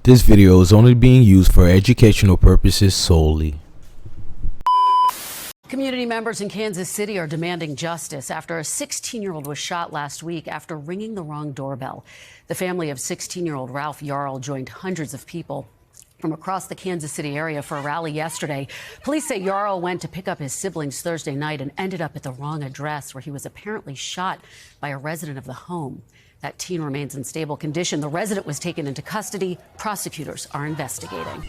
This video is only being used for educational purposes solely. Community members in Kansas City are demanding justice after a 16-year-old was shot last week after ringing the wrong doorbell. The family of 16-year-old Ralph Yarl joined hundreds of people from across the Kansas City area for a rally yesterday. Police say Yarl went to pick up his siblings Thursday night and ended up at the wrong address, where he was apparently shot by a resident of the home. That teen remains in stable condition. The resident was taken into custody. Prosecutors are investigating.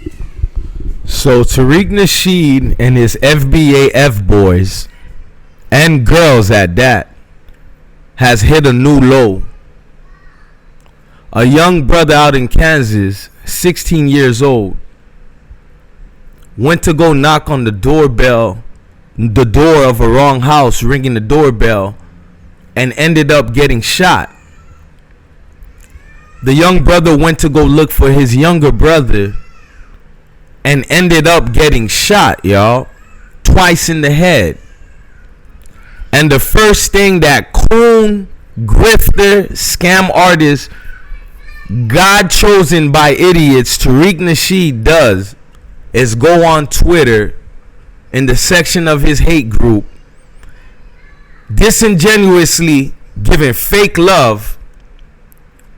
So Tariq Nasheed and his FBA F-boys, and girls at that, has hit a new low. A young brother out in Kansas, 16 years old, went to go knock on the doorbell, the door of a wrong house, ringing the doorbell, and ended up getting shot. The young brother went to go look for his younger brother and ended up getting shot, y'all, twice in the head. And the first thing that coon, grifter, scam artist, God chosen by idiots, Tariq Nasheed does is go on Twitter in the section of his hate group, disingenuously giving fake love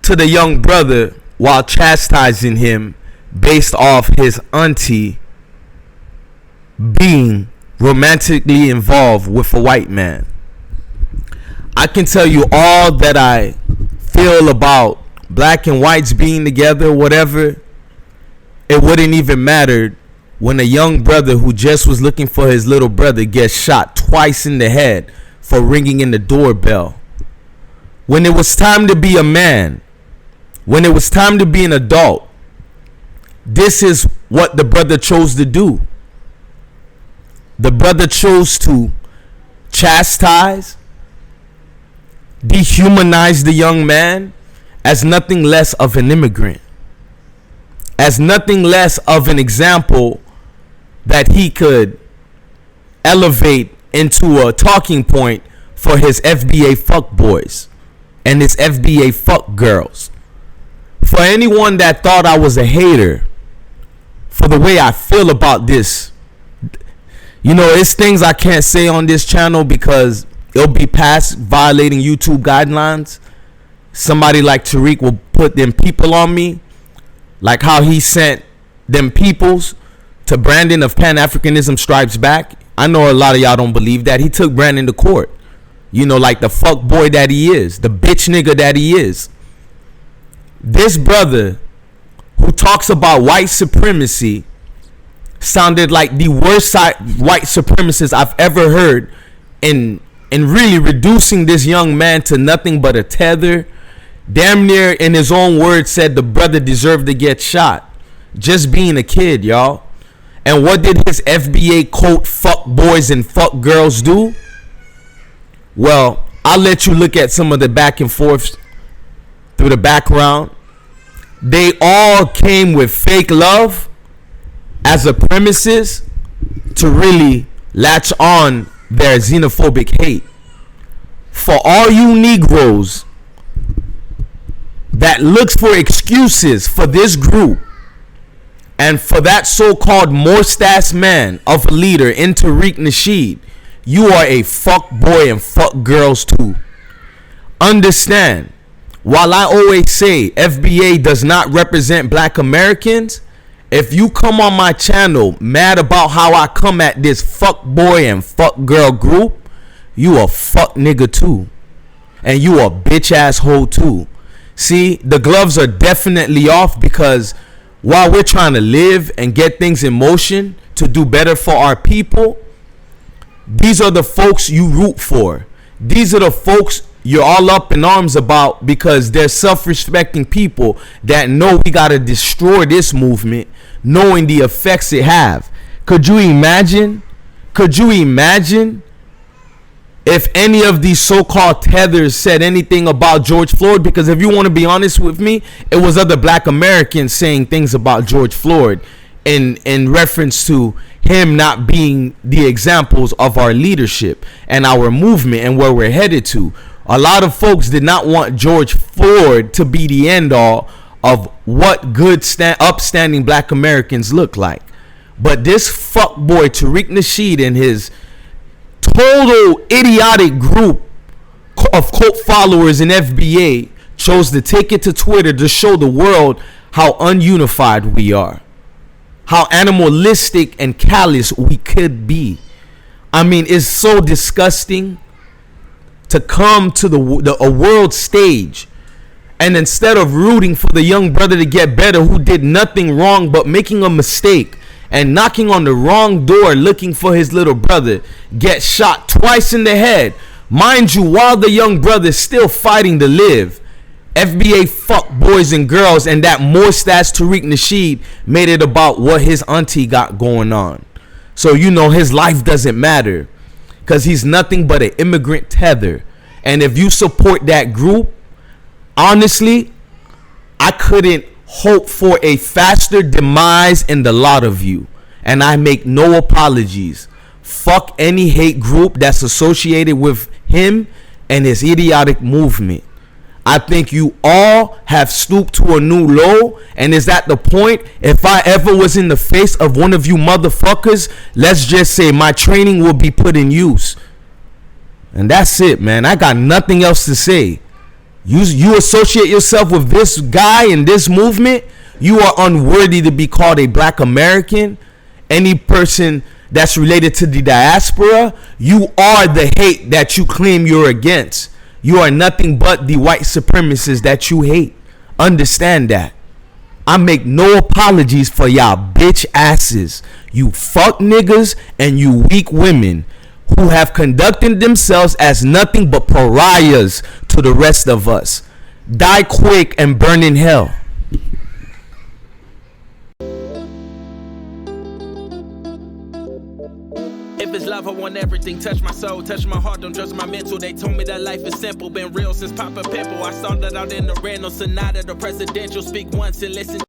to the young brother while chastising him based off his auntie being romantically involved with a white man. I can tell you all that I feel about black and whites being together, whatever. It wouldn't even matter when a young brother who just was looking for his little brother gets shot twice in the head for ringing in the doorbell. When it was time to be a man, when it was time to be an adult, this is what the brother chose to do. The brother chose to chastise, dehumanize the young man as nothing less of an immigrant, as nothing less of an example that he could elevate into a talking point for his FBA fuck boys and his FBA fuck girls. For anyone that thought I was a hater for the way I feel about this, you know, it's things I can't say on this channel because it'll be past violating YouTube guidelines. Somebody like Tariq will put them people on me, like how he sent them peoples to Brandon of Pan-Africanism Stripes Back. I know a lot of y'all don't believe that. He took Brandon to court, you know, like the fuck boy that he is, the bitch nigga that he is. This brother who talks about white supremacy sounded like the worst white supremacist I've ever heard in really reducing this young man to nothing but a tether. Damn near, in his own words, said the brother deserved to get shot. Just being a kid, y'all. And what did his FBA quote fuck boys and fuck girls do? Well, I'll let you look at some of the back and forth through the background. They all came with fake love as a premises to really latch on their xenophobic hate. For all you Negroes that looks for excuses for this group and for that so-called mustache man of a leader in Tariq Nasheed, you are a fuck boy and fuck girls too. Understand, while I always say FBA does not represent black Americans, if you come on my channel mad about how I come at this fuck boy and fuck girl group, you a fuck nigga too. And you a bitch asshole too. See, the gloves are definitely off because while we're trying to live and get things in motion to do better for our people, these are the folks you root for. These are the folks you're all up in arms about because they're self-respecting people that know we got to destroy this movement, knowing the effects it have. Could you imagine? Could you imagine if any of these so-called tethers said anything about George Floyd? Because if you want to be honest with me, it was other black Americans saying things about George Floyd in reference to him not being the examples of our leadership and our movement and where we're headed to. A lot of folks did not want George Floyd to be the end all of what good upstanding black Americans look like. But this fuckboy Tariq Nasheed and his total idiotic group of cult followers in FBA chose to take it to Twitter to show the world how ununified we are, how animalistic and callous we could be. I mean, it's so disgusting to come to a world stage, and instead of rooting for the young brother to get better who did nothing wrong but making a mistake and knocking on the wrong door looking for his little brother, get shot twice in the head, mind you, while the young brother is still fighting to live. FBA fuck boys and girls, and that mustache Tariq Nasheed made it about what his auntie got going on. So you know his life doesn't matter because he's nothing but an immigrant tether. And if you support that group, honestly, I couldn't hope for a faster demise in the lot of you. And I make no apologies. Fuck any hate group that's associated with him and his idiotic movement. I think you all have stooped to a new low, and is at the point, if I ever was in the face of one of you motherfuckers, let's just say my training will be put in use. And that's it, man. I got nothing else to say. You associate yourself with this guy and this movement, you are unworthy to be called a black American. Any person that's related to the diaspora, you are the hate that you claim you're against. You are nothing but the white supremacists that you hate. Understand that. I make no apologies for y'all bitch asses, you fuck niggas and you weak women who have conducted themselves as nothing but pariahs to the rest of us. Die quick and burn in hell. If it's love, I want everything. Touch my soul, touch my heart, don't judge my mental. They told me that life is simple, been real since Papa Pimple. I started out in the Renault Sonata, the presidential. Speak once and listen.